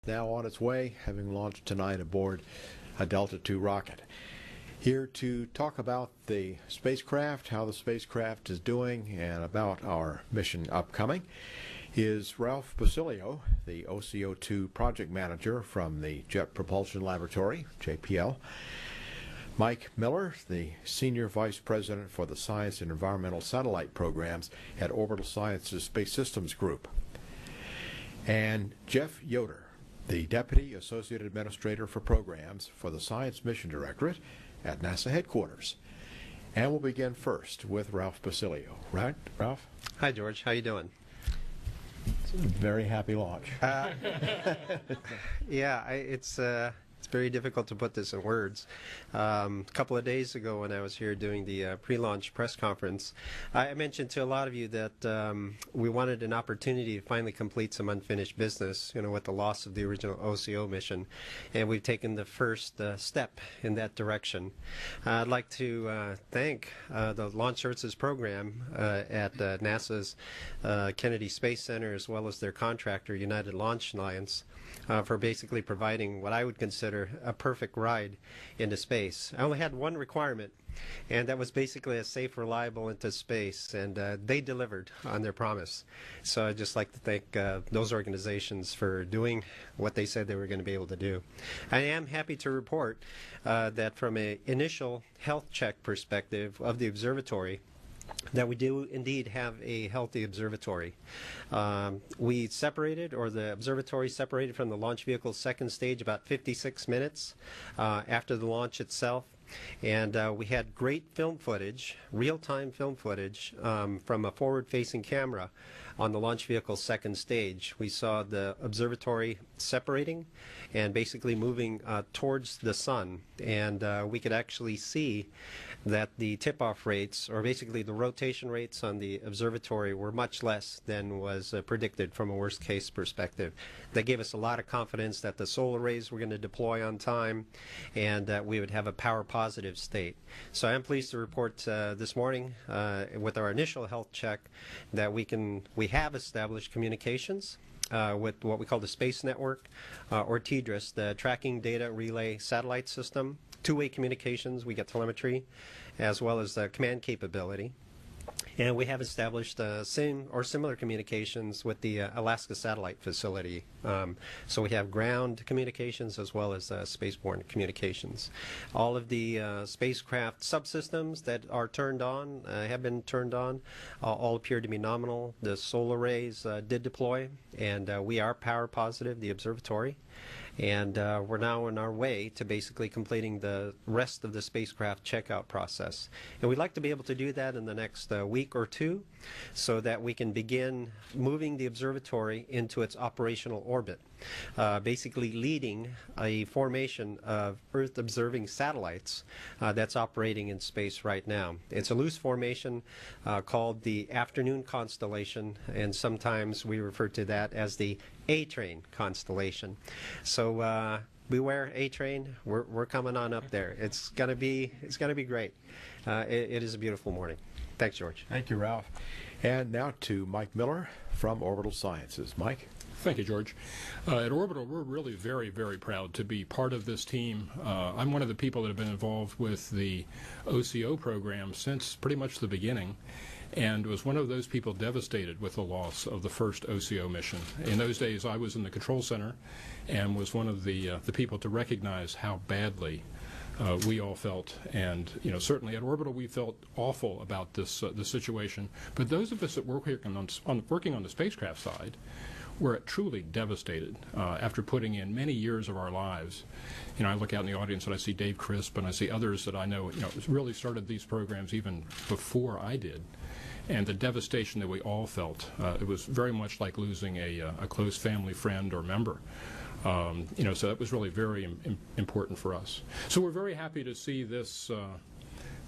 now on its way, having launched tonight aboard a Delta II rocket. Here to talk about the spacecraft, how the spacecraft is doing, and about our mission upcoming is Ralph Basilio, the OCO2 project manager from the Jet Propulsion Laboratory, JPL. Mike Miller, the Senior Vice President for the Science and Environmental Satellite Programs at Orbital Sciences Space Systems Group. And Jeff Yoder, the Deputy Associate Administrator for Programs for the Science Mission Directorate at NASA headquarters. And we'll begin first with Ralph Basilio. Right, Ralph? Hi, George. How you doing? It's a very happy launch. Yeah, it's very difficult to put this in words. A couple of days ago when I was here doing the pre-launch press conference, I mentioned to a lot of you that we wanted an opportunity to finally complete some unfinished business, with the loss of the original OCO mission, and we've taken the first step in that direction. I'd like to thank the Launch Services Program at NASA's Kennedy Space Center, as well as their contractor, United Launch Alliance, for basically providing what I would consider a perfect ride into space. I only had one requirement, and that was basically a safe, reliable into space, and they delivered on their promise. So I'd just like to thank those organizations for doing what they said they were going to be able to do. I am happy to report that from an initial health check perspective of the observatory, that we do indeed have a healthy observatory. We separated, or the observatory separated from the launch vehicle's second stage about 56 minutes after the launch itself. And we had great film footage, real-time film footage from a forward-facing camera on the launch vehicle's second stage. We saw the observatory separating and basically moving towards the sun. And we could actually see that the tip-off rates, or basically the rotation rates on the observatory, were much less than was predicted from a worst-case perspective. That gave us a lot of confidence that the solar arrays were going to deploy on time and that we would have a power-positive state. So I'm pleased to report this morning with our initial health check that we have established communications with what we call the Space Network, or TDRS, the Tracking Data Relay Satellite System. Two-way communications, we get telemetry, as well as command capability. And we have established same or similar communications with the Alaska Satellite Facility. So we have ground communications as well as spaceborne communications. All of the spacecraft subsystems that are turned on, have been turned on, all appear to be nominal. The solar arrays did deploy, and we are power positive, the observatory. And we're now on our way to basically completing the rest of the spacecraft checkout process. And we'd like to be able to do that in the next week or two so that we can begin moving the observatory into its operational orbit, basically leading a formation of Earth-observing satellites that's operating in space right now. It's a loose formation called the Afternoon Constellation, and sometimes we refer to that as the A-Train constellation. So beware, A-Train. We're coming on up there. It's gonna be great. It is a beautiful morning. Thanks, George. Thank you, Ralph. And now to Mike Miller from Orbital Sciences. Mike. Thank you, George. At Orbital, we're really very, very proud to be part of this team. I'm one of the people that have been involved with the OCO program since pretty much the beginning, and was one of those people devastated with the loss of the first OCO mission. In those days, I was in the control center and was one of the people to recognize how badly we all felt, and certainly at Orbital we felt awful about this situation. But those of us that were working on the spacecraft side were truly devastated after putting in many years of our lives. I look out in the audience and I see Dave Crisp and I see others that I know, really started these programs even before I did. And the devastation that we all felt, it was very much like losing a close family friend or member. So that was really very important for us. So we're very happy to see this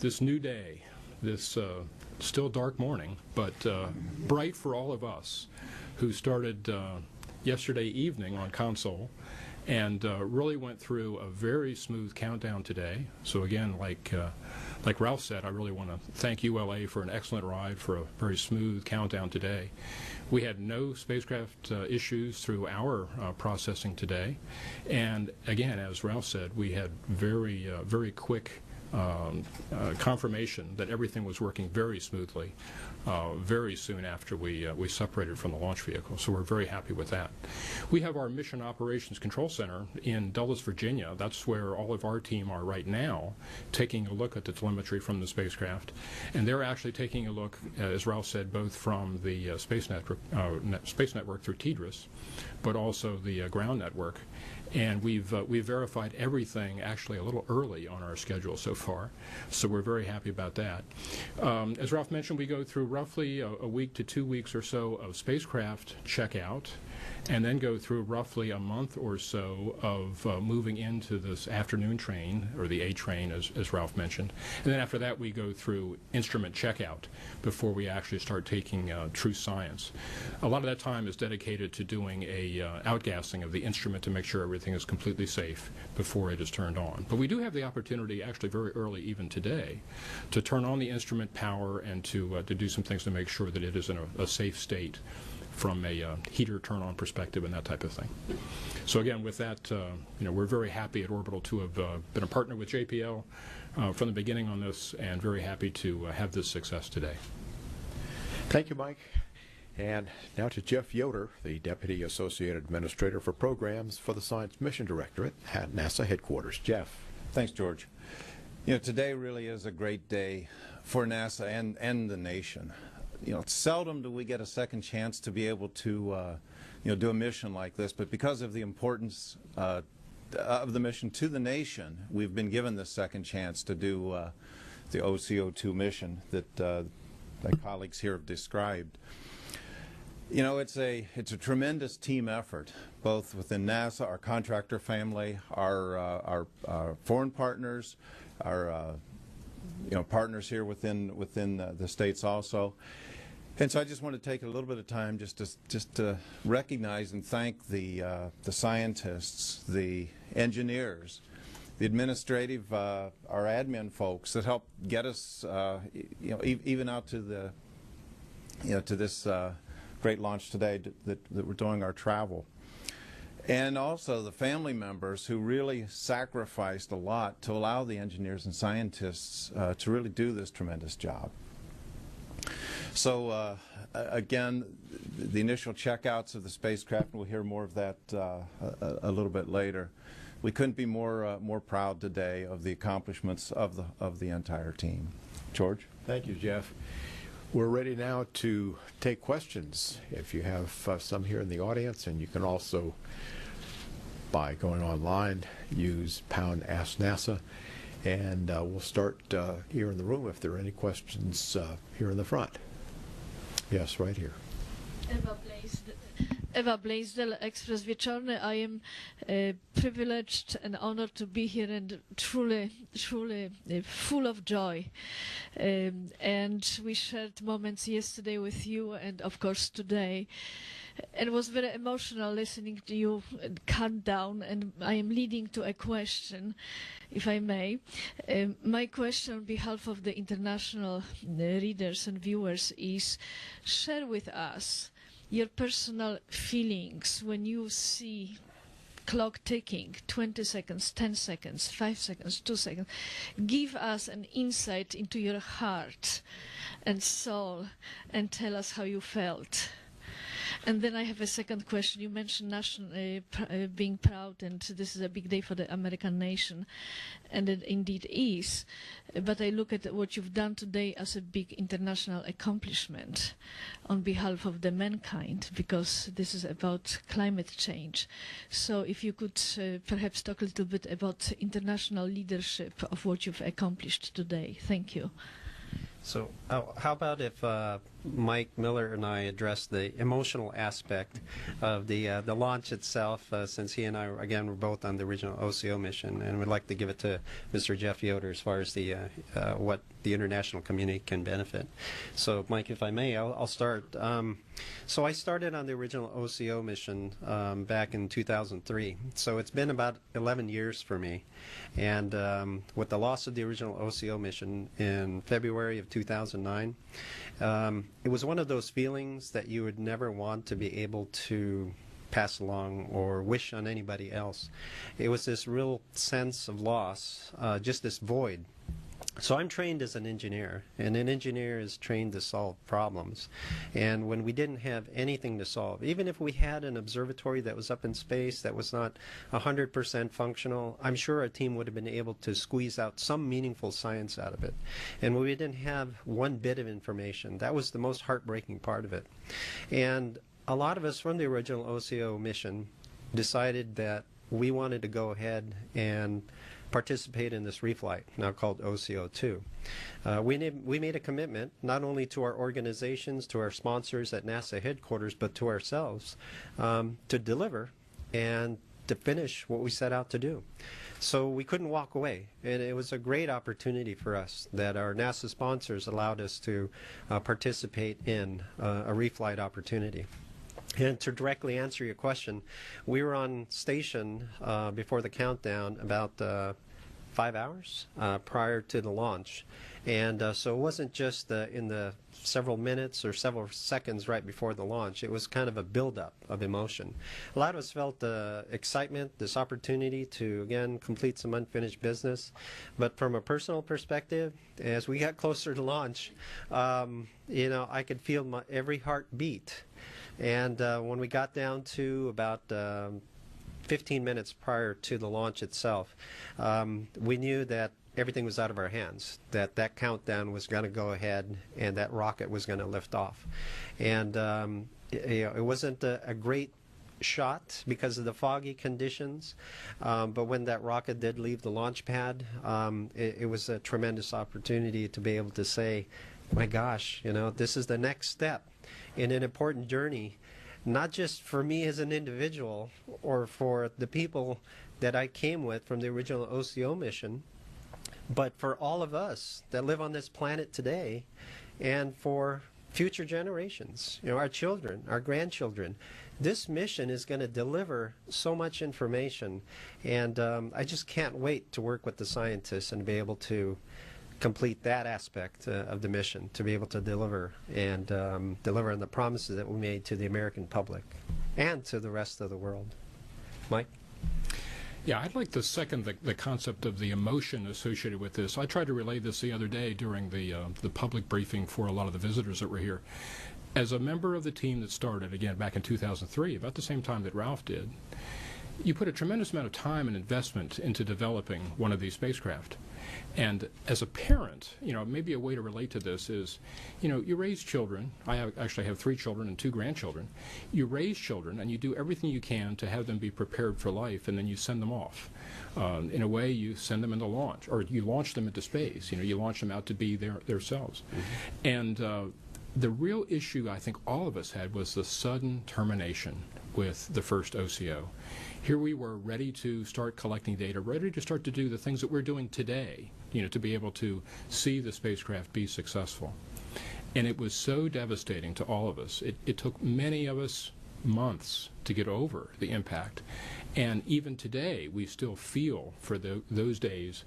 this new day, this still dark morning, but bright for all of us who started yesterday evening on console and really went through a very smooth countdown today. So again, like Ralph said, I really want to thank ULA for an excellent ride, for a very smooth countdown today. We had no spacecraft issues through our processing today, and again, as Ralph said, we had very quick confirmation that everything was working very smoothly very soon after we separated from the launch vehicle. So we're very happy with that. We have our Mission Operations Control Center in Dulles, Virginia. That's where all of our team are right now, taking a look at the telemetry from the spacecraft. And they're actually taking a look, as Ralph said, both from the space network through TDRS, but also the ground network. And we've verified everything actually a little early on our schedule so far, so we're very happy about that. As Ralph mentioned, we go through roughly a week to 2 weeks or so of spacecraft checkout, and then go through roughly a month or so of moving into this afternoon train, or the A train, as Ralph mentioned. And then after that, we go through instrument checkout before we actually start taking true science. A lot of that time is dedicated to doing a outgassing of the instrument to make sure everything is completely safe before it is turned on. But we do have the opportunity, actually very early even today, to turn on the instrument power and to do some things to make sure that it is in a safe state from a heater turn-on perspective and that type of thing. So again, with that, we're very happy at Orbital to have been a partner with JPL from the beginning on this, and very happy to have this success today. Thank you, Mike. And now to Jeff Yoder, the Deputy Associate Administrator for Programs for the Science Mission Directorate at NASA headquarters. Jeff. Thanks, George. Today really is a great day for NASA and the nation. Seldom do we get a second chance to be able to, do a mission like this, but because of the importance of the mission to the nation, we've been given this second chance to do the OCO2 mission that my colleagues here have described. It's a tremendous team effort, both within NASA, our contractor family, our foreign partners, our partners here within the states also. And so I just want to take a little bit of time just to recognize and thank the scientists, the engineers, the administrative, our admin folks that helped get us, even out to the, to this great launch today that we're doing our travel. And also the family members who really sacrificed a lot to allow the engineers and scientists to really do this tremendous job. So again, the initial checkouts of the spacecraft, and we'll hear more of that a little bit later. We couldn't be more proud today of the accomplishments of the entire team. George? Thank you, Jeff. We're ready now to take questions. If you have some here in the audience, and you can also, by going online, use #AskNASA. And we'll start here in the room if there are any questions here in the front. Yes, right here. Ewa Blaisdell, Express Wieczorny. I am privileged and honored to be here, and truly full of joy. And we shared moments yesterday with you, and of course today. And it was very emotional listening to you count down, and I am leading to a question, if I may. My question on behalf of the international readers and viewers is, share with us your personal feelings when you see clock ticking, 20 seconds, 10 seconds, 5 seconds, 2 seconds. Give us an insight into your heart and soul and tell us how you felt. And then I have a second question. You mentioned being proud, and this is a big day for the American nation, and it indeed is. But I look at what you've done today as a big international accomplishment on behalf of the mankind, because this is about climate change. So if you could perhaps talk a little bit about international leadership of what you've accomplished today. Thank you. So how about if Mike Miller and I address the emotional aspect of the launch itself, since he and I, again, were both on the original OCO mission, and we'd like to give it to Mr. Jeff Yoder as far as the what the international community can benefit. So, Mike, if I may, I'll start. So I started on the original OCO mission back in 2003. So it's been about 11 years for me. And with the loss of the original OCO mission in February of 2009, it was one of those feelings that you would never want to be able to pass along or wish on anybody else. It was this real sense of loss, just this void. So I'm trained as an engineer, and an engineer is trained to solve problems. And when we didn't have anything to solve, even if we had an observatory that was up in space that was not 100% functional, I'm sure our team would have been able to squeeze out some meaningful science out of it. And when we didn't have one bit of information, that was the most heartbreaking part of it. And a lot of us from the original OCO mission decided that we wanted to go ahead and participate in this reflight, now called OCO2. We made a commitment not only to our organizations, to our sponsors at NASA headquarters, but to ourselves to deliver and to finish what we set out to do. So we couldn't walk away, and it was a great opportunity for us that our NASA sponsors allowed us to participate in a reflight opportunity. And to directly answer your question, we were on station before the countdown about 5 hours prior to the launch. And so it wasn't just in the several minutes or several seconds right before the launch. It was kind of a buildup of emotion. A lot of us felt excitement, this opportunity to, again, complete some unfinished business. But from a personal perspective, as we got closer to launch, you know, I could feel every heart beat. And when we got down to about 15 minutes prior to the launch itself, we knew that everything was out of our hands, that that countdown was going to go ahead and that rocket was going to lift off. And it wasn't a great shot because of the foggy conditions, but when that rocket did leave the launch pad, it was a tremendous opportunity to be able to say, my gosh, you know, this is the next step in an important journey, not just for me as an individual or for the people that I came with from the original OCO mission, but for all of us that live on this planet today and for future generations, you know, our children, our grandchildren. This mission is going to deliver so much information, and I just can't wait to work with the scientists and be able to complete that aspect of the mission, to be able to deliver and deliver on the promises that we made to the American public and to the rest of the world. Mike? Yeah, I'd like to second the concept of the emotion associated with this. I tried to relay this the other day during the public briefing for a lot of the visitors that were here. As a member of the team that started, again, back in 2003, about the same time that Ralph did, you put a tremendous amount of time and investment into developing one of these spacecraft. And as a parent, you know, maybe a way to relate to this is, you know, you raise children. I actually have 3 children and 2 grandchildren. You raise children and you do everything you can to have them be prepared for life, and then you send them off. In a way, you send them into launch, or you launch them into space. You know, you launch them out to be themselves. Mm-hmm. And the real issue I think all of us had was the sudden termination with the first OCO. Here we were ready to start collecting data, ready to start to do the things that we're doing today, you know, to be able to see the spacecraft be successful. And it was so devastating to all of us. It took many of us months to get over the impact. And even today, we still feel for those days,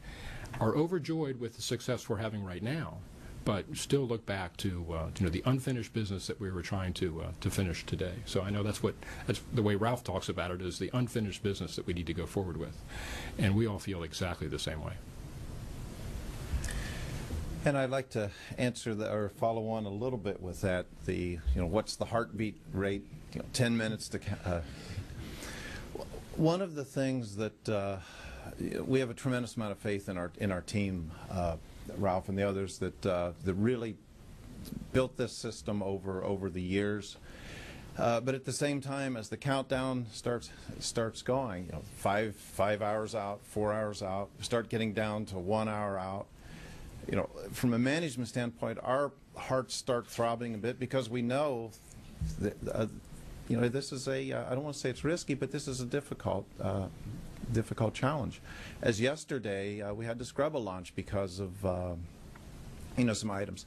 are overjoyed with the success we're having right now, but still look back to you know, the unfinished business that we were trying to finish today. So I know that's the way Ralph talks about it, is the unfinished business that we need to go forward with, and we all feel exactly the same way. And I'd like to answer or follow on a little bit with that. What's the heartbeat rate? 10 minutes to. One of the things that we have a tremendous amount of faith in our team. Ralph and the others that really built this system over the years. But at the same time, as the countdown starts going, 5 hours out, 4 hours out, start getting down to 1 hour out. you know, from a management standpoint, our hearts start throbbing a bit because we know that, you know, this is a, I don't want to say it's risky, but this is a difficult challenge. As yesterday, we had to scrub a launch because of, you know, some items.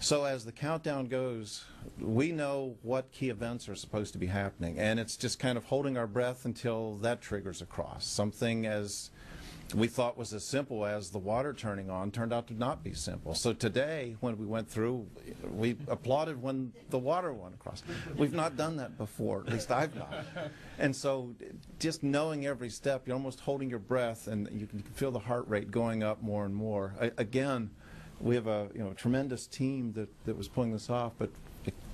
So as the countdown goes, we know what key events are supposed to be happening, and it's just kind of holding our breath until that triggers across. Something as we thought was as simple as the water turning on turned out to not be simple. So today, when we went through, we applauded when the water went across. We've not done that before, at least I've not. And so just knowing every step, you're almost holding your breath, and you can feel the heart rate going up more and more. Again, we have a tremendous team that was pulling this off, but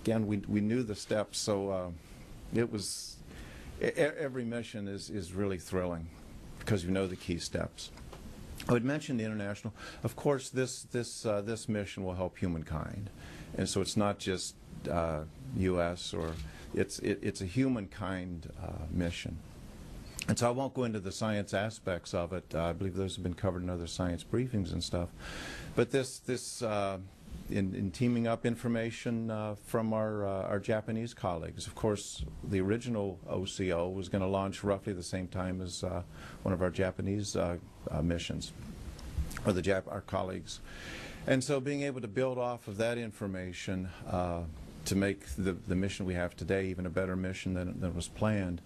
again, we knew the steps, so it was, every mission is really thrilling, because you know the key steps. I would mention the international. Of course, this mission will help humankind, and so it's not just U.S. or it's a humankind mission. And so I won't go into the science aspects of it. I believe those have been covered in other science briefings and stuff. But in teaming up information from our Japanese colleagues. Of course, the original OCO was going to launch roughly the same time as one of our Japanese missions, or our colleagues. And so being able to build off of that information to make the mission we have today even a better mission than was planned,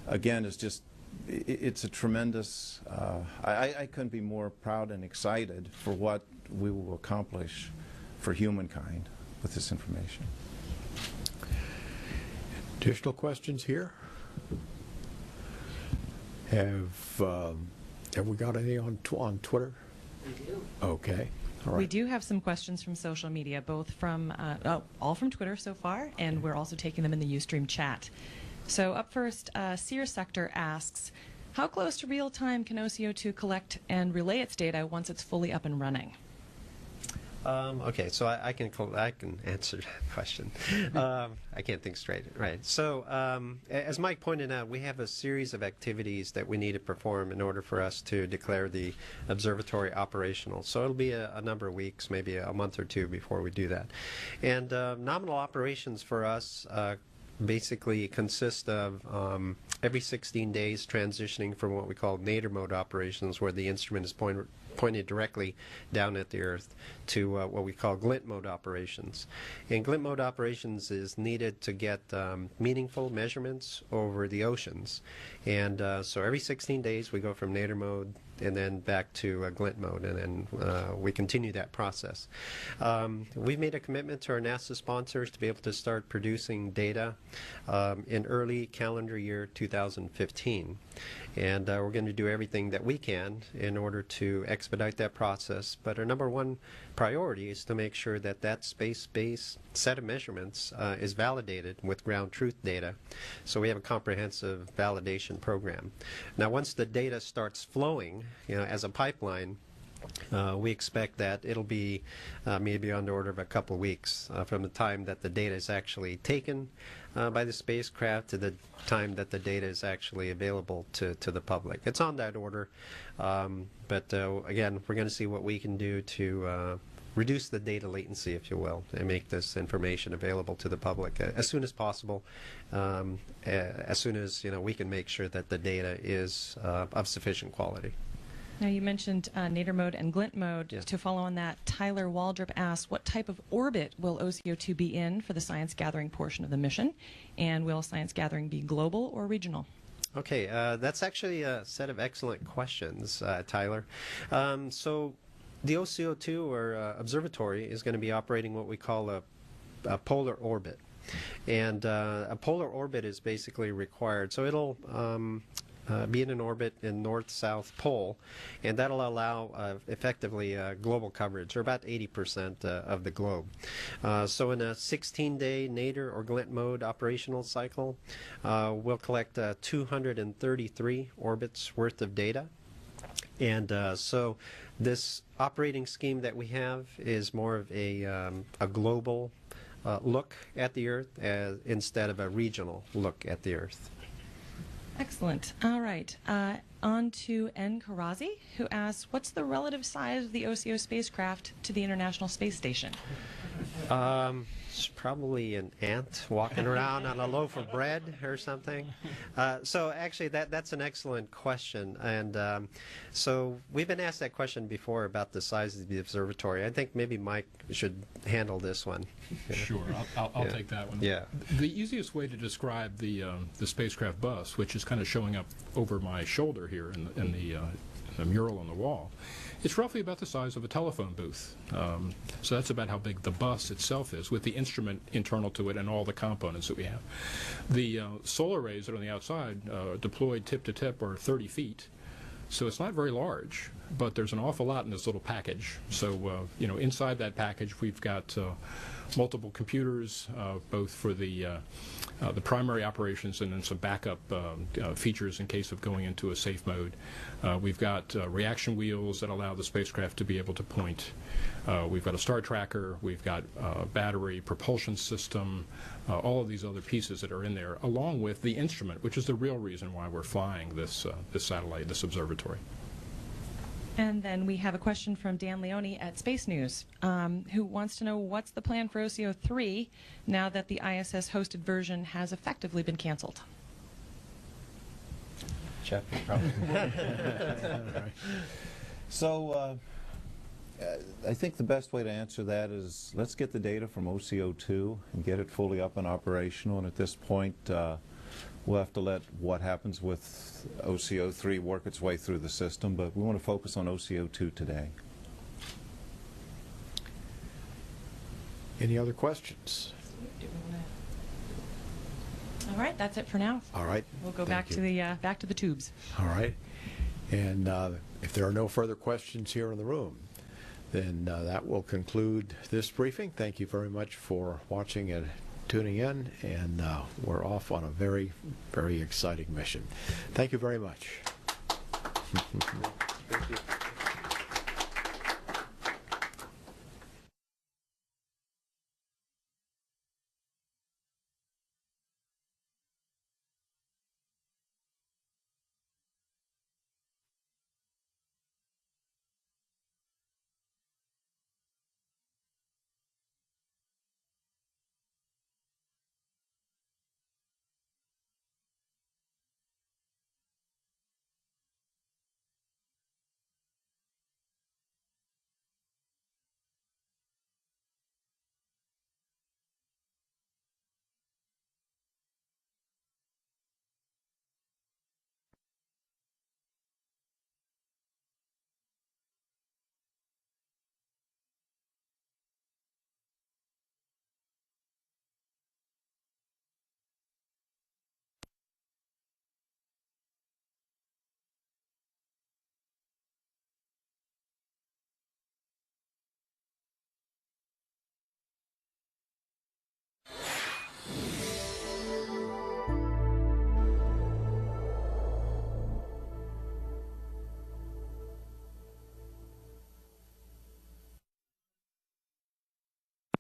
again, is just, it's a tremendous, I couldn't be more proud and excited for what we will accomplish for humankind with this information. Additional questions here? Have we got any on Twitter? We do. Okay. All right. We do have some questions from social media, both from all from Twitter so far, and we're also taking them in the Ustream chat. So up first, Sear Sector asks, how close to real time can OCO2 collect and relay its data once it's fully up and running? Okay, so I can answer that question. I can't think straight, right? So as Mike pointed out, we have a series of activities that we need to perform in order for us to declare the observatory operational. So it'll be a number of weeks, maybe a month or two before we do that. And nominal operations for us basically consist of every 16 days transitioning from what we call nadir mode operations, where the instrument is pointed directly down at the Earth, to what we call glint mode operations. And glint mode operations is needed to get meaningful measurements over the oceans. And so every 16 days we go from nadir mode and then back to glint mode, and then we continue that process. We've made a commitment to our NASA sponsors to be able to start producing data in early calendar year 2015. And we're going to do everything that we can in order to expedite that process. But our number one priority is to make sure that that space-based set of measurements is validated with ground truth data. So we have a comprehensive validation program. Now, once the data starts flowing, as a pipeline, we expect that it'll be maybe on the order of a couple of weeks from the time that the data is actually taken by the spacecraft to the time that the data is actually available to the public. It's on that order, but again, we're going to see what we can do to reduce the data latency, if you will, and make this information available to the public as soon as possible, as soon as we can make sure that the data is of sufficient quality. Now, you mentioned nadir mode and glint mode. Yes. To follow on that, Tyler Waldrop asks, what type of orbit will OCO2 be in for the science gathering portion of the mission? And will science gathering be global or regional? Okay, that's actually a set of excellent questions, Tyler. So the OCO2, or observatory, is going to be operating what we call a polar orbit. And a polar orbit is basically required. So it'll be in an orbit in north-south pole, and that'll allow effectively global coverage, or about 80% of the globe. So in a 16-day nadir or glint mode operational cycle, we'll collect 233 orbits worth of data. And so this operating scheme that we have is more of a global look at the Earth instead of a regional look at the Earth. Excellent. All right. On to N. Karazi, who asks, what's the relative size of the OCO spacecraft to the International Space Station? It's probably an ant walking around on a loaf of bread or something. So actually, that's an excellent question. And so we've been asked that question before about the size of the observatory. I think maybe Mike should handle this one. Sure, I'll take that one. Yeah. The easiest way to describe the spacecraft bus, which is kind of showing up over my shoulder here in the mural on the wall, it's roughly about the size of a telephone booth. So that's about how big the bus itself is, with the instrument internal to it and all the components that we have. The solar arrays that are on the outside, deployed tip to tip, are 30 feet. So it's not very large, but there's an awful lot in this little package. So, inside that package, we've got multiple computers, both for the primary operations and then some backup features in case of going into a safe mode. We've got reaction wheels that allow the spacecraft to be able to point. We've got a star tracker. We've got battery, propulsion system, all of these other pieces that are in there, along with the instrument, which is the real reason why we're flying this satellite, this observatory. And then we have a question from Dan Leone at Space News, who wants to know what's the plan for OCO 3 now that the ISS-hosted version has effectively been canceled? Jeff, probably. So I think the best way to answer that is let's get the data from OCO 2 and get it fully up and operational. And at this point, we'll have to let what happens with OCO 3 work its way through the system, but we want to focus on OCO 2 today. Any other questions? All right, that's it for now. All right. We'll go Thank back to the tubes. All right. And if there are no further questions here in the room, then that will conclude this briefing. Thank you very much for watching and tuning in, and we're off on a very, very exciting mission. Thank you very much. Thank you.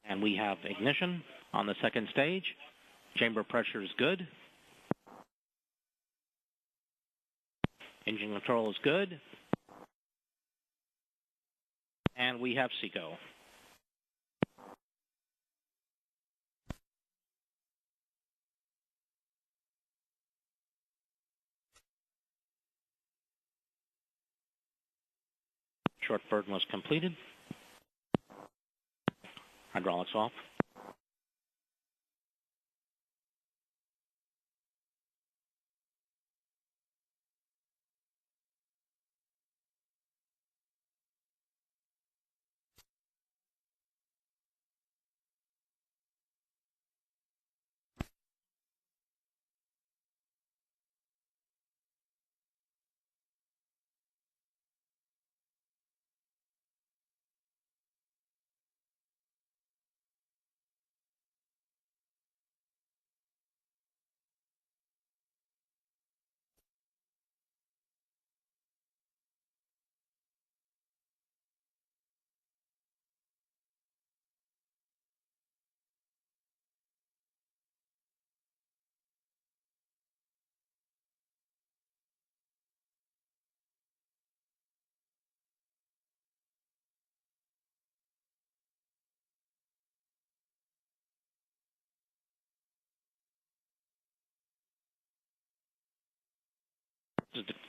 And we have ignition on the second stage. Chamber pressure is good. Engine control is good. And we have SECO. Short burden was completed. Hydraulics off.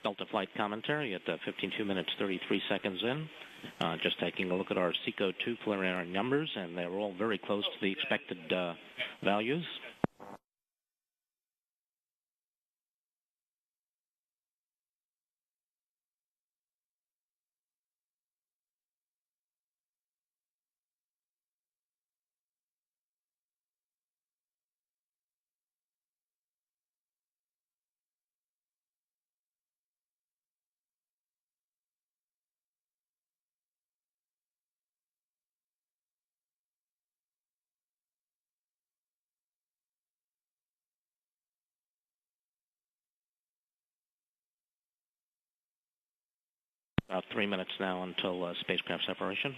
Delta flight commentary at 52 minutes 33 seconds in. Just taking a look at our SECO-2 preliminary numbers, and they're all very close to the expected values. About 3 minutes now until spacecraft separation.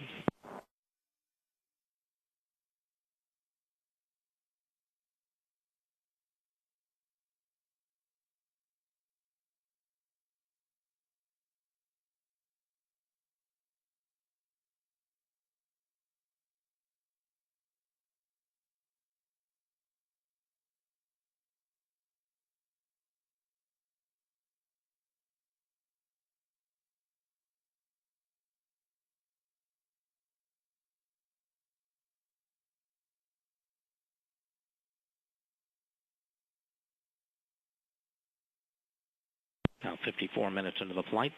Now 54 minutes into the flight,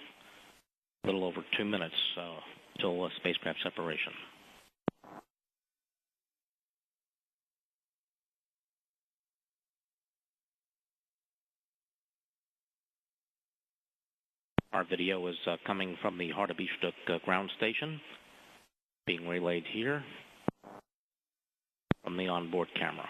a little over 2 minutes till spacecraft separation. Our video is coming from the Hardebeesthoek ground station, being relayed here from the onboard camera.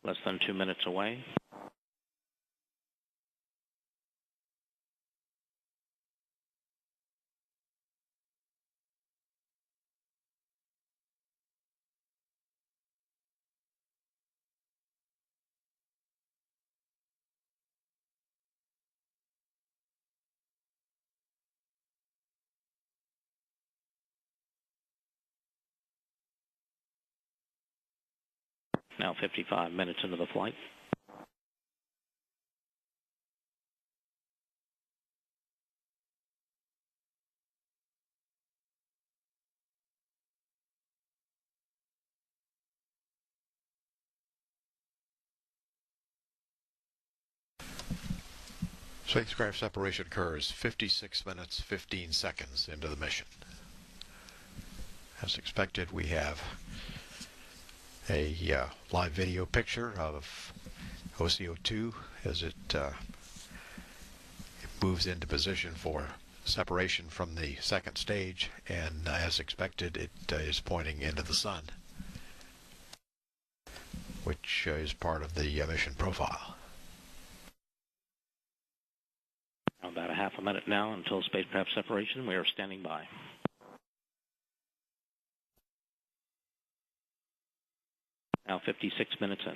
Less than 2 minutes away. Now 55 minutes into the flight. Spacecraft separation occurs 56 minutes 15 seconds into the mission. As expected, we have a live video picture of OCO2 as it moves into position for separation from the second stage, and as expected, it is pointing into the sun, which is part of the mission profile. About a half a minute now until spacecraft separation. We are standing by. Now 56 minutes in.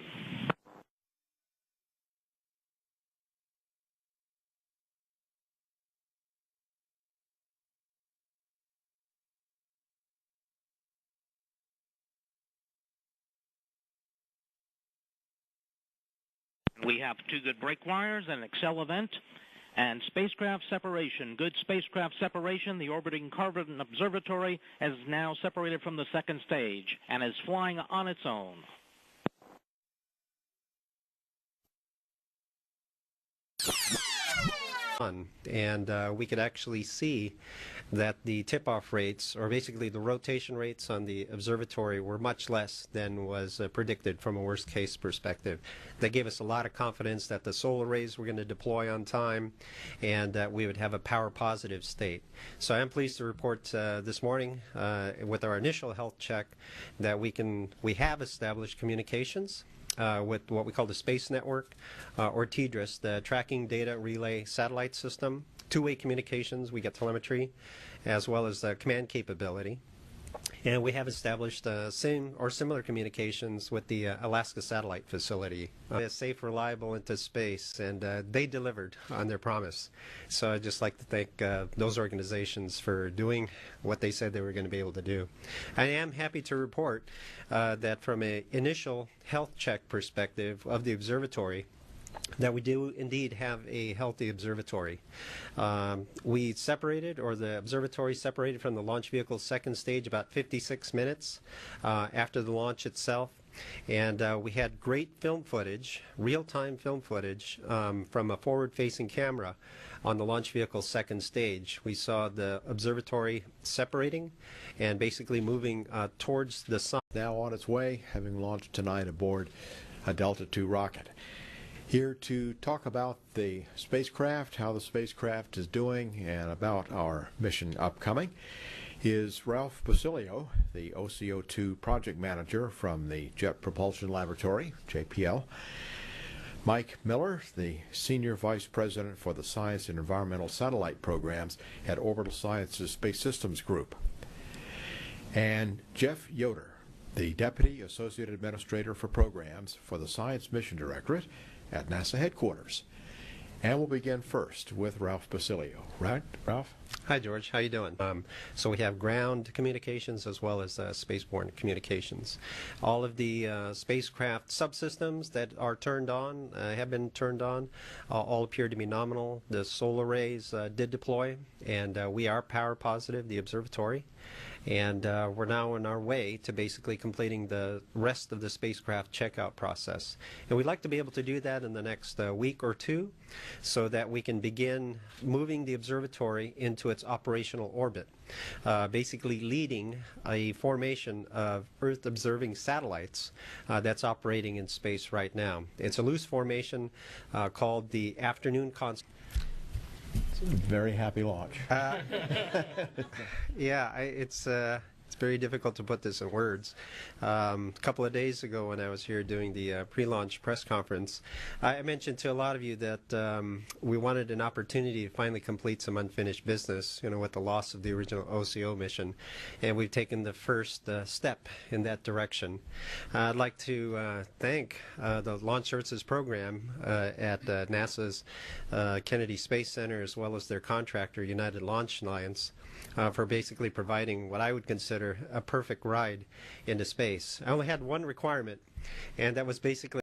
We have two good break wires and an Excel event. And spacecraft separation, good spacecraft separation. The Orbiting Carbon Observatory has now separated from the second stage and is flying on its own. And we could actually see that the tip-off rates, or basically the rotation rates on the observatory, were much less than was predicted from a worst-case perspective. That gave us a lot of confidence that the solar arrays were going to deploy on time and that we would have a power-positive state. So I'm pleased to report this morning with our initial health check that we have established communications with what we call the Space Network, or TDRS, the Tracking Data Relay Satellite System. Two-way communications, we get telemetry, as well as the command capability. And we have established same or similar communications with the Alaska Satellite Facility. It's safe, reliable into space, and they delivered on their promise. So I'd just like to thank those organizations for doing what they said they were going to be able to do. I am happy to report that from an initial health check perspective of the observatory, that we do indeed have a healthy observatory. We separated, or the observatory separated from the launch vehicle's second stage about 56 minutes after the launch itself. And we had great film footage, real-time film footage from a forward-facing camera on the launch vehicle's second stage. We saw the observatory separating and basically moving towards the sun. Now on its way, having launched tonight aboard a Delta II rocket. Here to talk about the spacecraft, how the spacecraft is doing, and about our mission upcoming is Ralph Basilio, the OCO2 project manager from the Jet Propulsion Laboratory, JPL. Mike Miller, the Senior Vice President for the Science and Environmental Satellite Programs at Orbital Sciences Space Systems Group. And Jeff Yoder, the Deputy Associate Administrator for Programs for the Science Mission Directorate at NASA headquarters. And we'll begin first with Ralph Basilio. Right, Ralph? Hi, George. How you doing? So we have ground communications as well as spaceborne communications. All of the spacecraft subsystems that are turned on, have been turned on, all appear to be nominal. The solar arrays did deploy, and we are power positive, the observatory. And we're now on our way to basically completing the rest of the spacecraft checkout process. And we'd like to be able to do that in the next week or two so that we can begin moving the observatory into its operational orbit, basically leading a formation of Earth-observing satellites that's operating in space right now. It's a loose formation called the Afternoon Constellation. Very happy launch. Yeah, it's very difficult to put this in words. A couple of days ago when I was here doing the pre-launch press conference, I mentioned to a lot of you that we wanted an opportunity to finally complete some unfinished business, with the loss of the original OCO mission, and we've taken the first step in that direction. I'd like to thank the Launch Services Program at NASA's Kennedy Space Center, as well as their contractor, United Launch Alliance, for basically providing what I would consider a perfect ride into space. I only had one requirement, and that was basically